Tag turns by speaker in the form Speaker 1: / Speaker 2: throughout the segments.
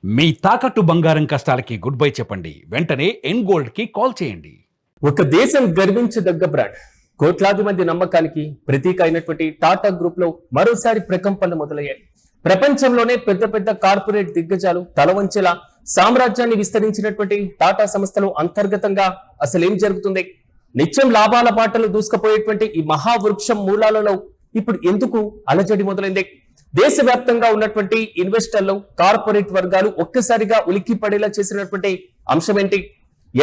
Speaker 1: మీ తాకట్టు బంగారం కష్టాలకి good bye చెప్పండి. వెంటనే ఎన్ గోల్డ్ కి కాల్ చేయండి.
Speaker 2: ఒక దేశం గర్వించదగ్గ బ్రాండ్, కోట్లాది మంది నమ్మకానికి ప్రతీక అయినటువంటి టాటా గ్రూప్ లో మరోసారి ప్రకంపనలు మొదలయ్యాయి. ప్రపంచంలోనే పెద్ద పెద్ద కార్పొరేట్ దిగ్గజాలు తలవంచేలా సామ్రాజ్యాన్ని విస్తరించినటువంటి టాటా సంస్థలో అంతర్గతంగా అసలేం జరుగుతుంది? నిత్యం లాభాల బాటలు దూసుకుపోయేటువంటి ఈ మహావృక్షం మూలాలలో ఇప్పుడు ఎందుకు అలజడి మొదలైంది? దేశవ్యాప్తంగా ఉన్నటువంటి ఇన్వెస్టర్లు, కార్పొరేట్ వర్గాలు ఒక్కసారిగా ఉలిక్కి పడేలా చేసినటువంటి అంశం ఏంటి?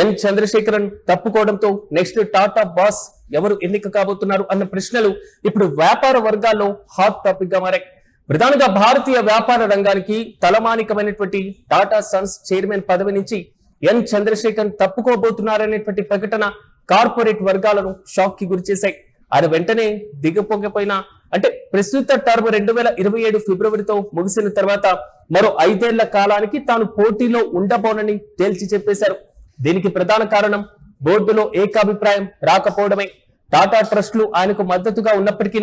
Speaker 2: ఎన్ చంద్రశేఖరన్ తప్పుకోవడంతో నెక్స్ట్ టాటా బాస్ ఎవరు ఎన్నిక కాబోతున్నారు అన్న ప్రశ్నలు ఇప్పుడు వ్యాపార వర్గాల్లో హాట్ టాపిక్ గా మారాయి. ప్రధానంగా భారతీయ వ్యాపార రంగానికి తలమానికమైనటువంటి టాటా సన్స్ చైర్మన్ పదవి నుంచి ఎన్ చంద్రశేఖరన్ తప్పుకోబోతున్నారనేటువంటి ప్రకటన కార్పొరేట్ వర్గాలను షాక్ కి గురిచేశాయి. ఆయన వెంటనే దిగపోకపోయినా, అంటే ప్రస్తుత టర్మ్ 2027 ఫిబ్రవరితో ముగిసిన తర్వాత మరో 5 ఏళ్ల కాలానికి తాను పోటీలో ఉండబోనని తేల్చి చెప్పేశారు. దీనికి ప్రధాన కారణం బోర్డులో ఏకాభిప్రాయం రాకపోవడమే. టాటా ట్రస్టులు ఆయనకు మద్దతుగా ఉన్నప్పటికీ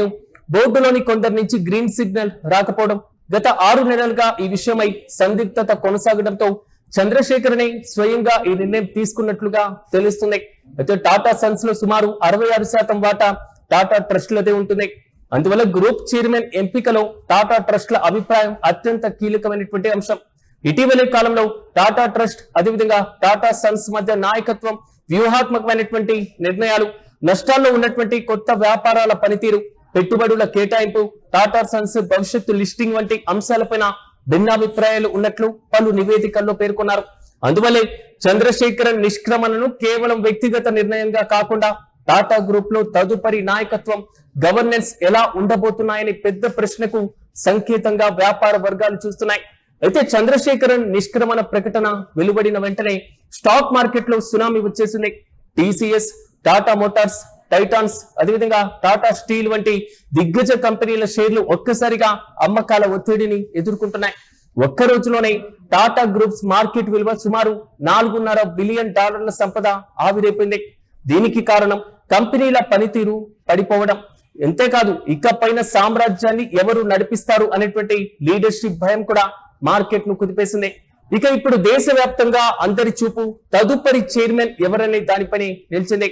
Speaker 2: బోర్డులోని కొందరి నుంచి గ్రీన్ సిగ్నల్ రాకపోవడం, గత 6 నెలలుగా ఈ విషయమై సందిగ్ధత కొనసాగడంతో చంద్రశేఖరనే స్వయంగా ఈ నిర్ణయం తీసుకున్నట్లుగా తెలుస్తుంది. అయితే టాటా సన్స్ లో సుమారు 66% వాటా టాటా ట్రస్టులదే ఉంటుంది. అందువల్ల గ్రూప్ చైర్మన్ ఎంపికలో టాటా ట్రస్టుల అభిప్రాయం అత్యంత కీలకమైనటువంటి అంశం. ఇటీవలి కాలంలో టాటా ట్రస్ట్ అదేవిధంగా టాటా సన్స్ మధ్య నాయకత్వం, వ్యూహాత్మకమైనటువంటి నిర్ణయాలు, నష్టాల్లో ఉన్నటువంటి కొత్త వ్యాపారాల పనితీరు, పెట్టుబడుల కేటాయింపు, టాటా సన్స్ భవిష్యత్తు లిస్టింగ్ వంటి అంశాలపైన భిన్నాభిప్రాయాలు ఉన్నట్లు పలు నివేదికల్లో పేర్కొన్నారు. అందువల్లే చంద్రశేఖరన్ నిష్క్రమణను కేవలం వ్యక్తిగత నిర్ణయంగా కాకుండా టాటా గ్రూప్ లో తదుపరి నాయకత్వం, గవర్నెన్స్ ఎలా ఉండబోతున్నాయని పెద్ద ప్రశ్నకు సంకేతంగా వ్యాపార వర్గాలు చూస్తున్నాయి. అయితే చంద్రశేఖరన్ నిష్క్రమణ ప్రకటన వెలువడిన వెంటనే స్టాక్ మార్కెట్ లో సునామీ వచ్చేసింది. టీసీఎస్, టాటా మోటార్స్, టైటాన్స్ అదేవిధంగా టాటా స్టీల్ వంటి దిగ్గజ కంపెనీల షేర్లు ఒక్కసారిగా అమ్మకాల ఒత్తిడిని ఎదుర్కొంటున్నాయి. ఒక్క రోజులోనే టాటా గ్రూప్స్ మార్కెట్ విలువ సుమారు $4.5 బిలియన్ సంపద ఆవిరైపోయింది. దీనికి కారణం కంపెనీల పనితీరు పడిపోవడం. ఎంతేకాదు ఇకపైన సామ్రాజ్యాన్ని ఎవరు నడిపిస్తారు అనేటువంటి లీడర్షిప్ భయం కూడా మార్కెట్ ను కుదిపేసింది. ఇక ఇప్పుడు దేశవ్యాప్తంగా అందరి చూపు తదుపరి చైర్మన్ ఎవరనే దానిపైనే నిలిచింది.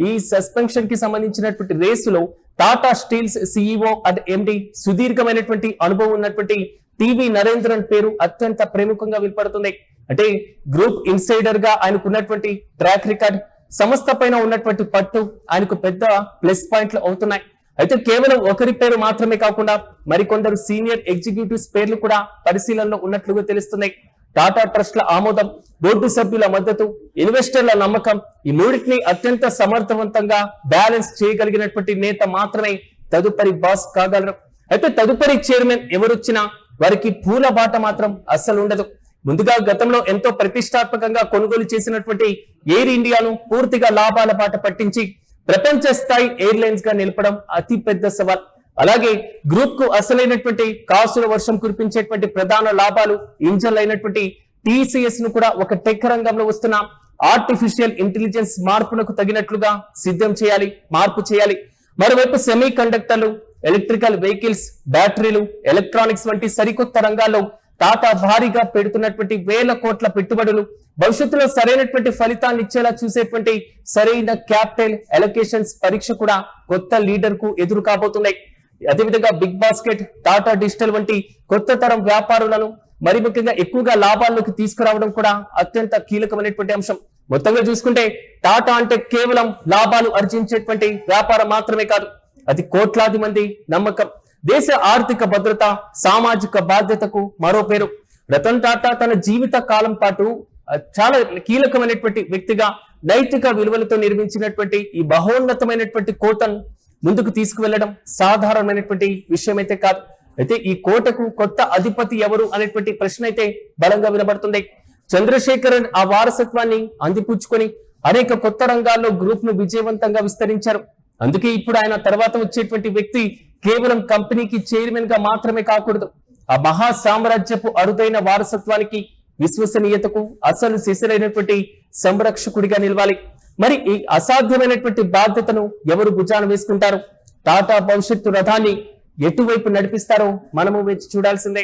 Speaker 2: ఈ సస్పెన్షన్ కి సంబంధించినటువంటి రేసులో Tata Steels CEO and MD సుదీర్ఘమైనటువంటి అనుభవం ఉన్నటువంటి టీవీ నరేంద్రన్ పేరు అత్యంత ప్రముఖంగా వినపడుతుంది. అంటే గ్రూప్ ఇన్సైడర్ గా ఆయనకున్నటువంటి ట్రాక్ రికార్డ్, సంస్థ పైన ఉన్నటువంటి పట్టు ఆయనకు పెద్ద ప్లస్ పాయింట్లు అవుతున్నాయి. అయితే కేవలం ఒకరి పేరు మాత్రమే కాకుండా మరికొందరు సీనియర్ ఎగ్జిక్యూటివ్స్ పేర్లు కూడా పరిశీలనలో ఉన్నట్లుగా తెలుస్తున్నాయి. టాటా ట్రస్ట్ల ఆమోదం, బోర్డు సభ్యుల మద్దతు, ఇన్వెస్టర్ల నమ్మకం, ఈ మూడింటిని అత్యంత సమర్థవంతంగా బ్యాలెన్స్ చేయగలిగినటువంటి నేత మాత్రమే తదుపరి బాస్ కాగలరు. అయితే తదుపరి చైర్మన్ ఎవరొచ్చినా వారికి పూల బాట మాత్రం అస్సలు ఉండదు. ముందుగా గతంలో ఎంతో ప్రతిష్టాత్మకంగా కొనుగోలు చేసినటువంటి ఎయిర్ ఇండియాను పూర్తిగా లాభాల బాట పట్టించి ప్రపంచ స్థాయి ఎయిర్లైన్స్ గా నిలపడం అతి పెద్ద సవాల్. అలాగే గ్రూప్ కు అసలైనటువంటి కాసుల వర్షం కురిపించేటువంటి ప్రధాన లాభాలు ఇంజన్లు అయినటువంటి టీసీఎస్ ను కూడా ఒక టెక్ రంగంలో వస్తున్న ఆర్టిఫిషియల్ ఇంటెలిజెన్స్ మార్పునకు తగినట్లుగా సిద్ధం చేయాలి, మార్పు చేయాలి. మరోవైపు సెమీ కండక్టర్లు, ఎలక్ట్రికల్ వెహికల్స్, బ్యాటరీలు, ఎలక్ట్రానిక్స్ వంటి సరికొత్త రంగాల్లో టాటా భారీగా పెడుతున్నటువంటి వేల కోట్ల పెట్టుబడులు భవిష్యత్తులో సరైనటువంటి ఫలితాన్ని ఇచ్చేలా చూసేటువంటి సరైన క్యాపిటల్ అలొకేషన్స్ పరీక్ష కూడా కొత్త లీడర్ కు ఎదురు కాబోతున్నాయి. అదేవిధంగా బిగ్ బాస్కెట్, టాటా డిజిటల్ వంటి కొత్త తరం వ్యాపారులను మరి ముఖ్యంగా ఎక్కువగా లాభాల్లోకి తీసుకురావడం కూడా అత్యంత కీలకమైనటువంటి అంశం. మొత్తంగా చూసుకుంటే టాటా అంటే కేవలం లాభాలు ఆర్జించేటువంటి వ్యాపారం మాత్రమే కాదు, అది కోట్లాది మంది నమ్మకం, దేశ ఆర్థిక భద్రత, సామాజిక బాధ్యతకు మరో పేరు. రతన్ టాటా తన జీవిత కాలం పాటు చాలా కీలకమైనటువంటి వ్యక్తిగా నైతిక విలువలతో నిర్మించినటువంటి ఈ మహోన్నతమైనటువంటి కోటను ముందుకు తీసుకువెళ్లడం సాధారణమైనటువంటి విషయం అయితే కాదు. అయితే ఈ కోటకు కొత్త అధిపతి ఎవరు అనేటువంటి ప్రశ్న అయితే బలంగా వినబడుతుంది. చంద్రశేఖరన్ ఆ వారసత్వాన్ని అందిపుచ్చుకొని అనేక కొత్త రంగాల్లో గ్రూప్ ను విజయవంతంగా విస్తరించారు. అందుకే ఇప్పుడు ఆయన తర్వాత వచ్చేటువంటి వ్యక్తి కేవలం కంపెనీకి చైర్మన్ గా మాత్రమే కాకూడదు, ఆ మహా సామ్రాజ్యపు అరుదైన వారసత్వానికి, విశ్వసనీయతకు అసలు సిసలైనటువంటి సంరక్షకుడిగా నిలవాలి. మరి ఈ అసాధ్యమైనటువంటి బాధ్యతను ఎవరు భుజాన వేసుకుంటారు? టాటా భవిష్యత్తు రథాన్ని ఎటువైపు నడిపిస్తారో మనము వేచి చూడాల్సిందే.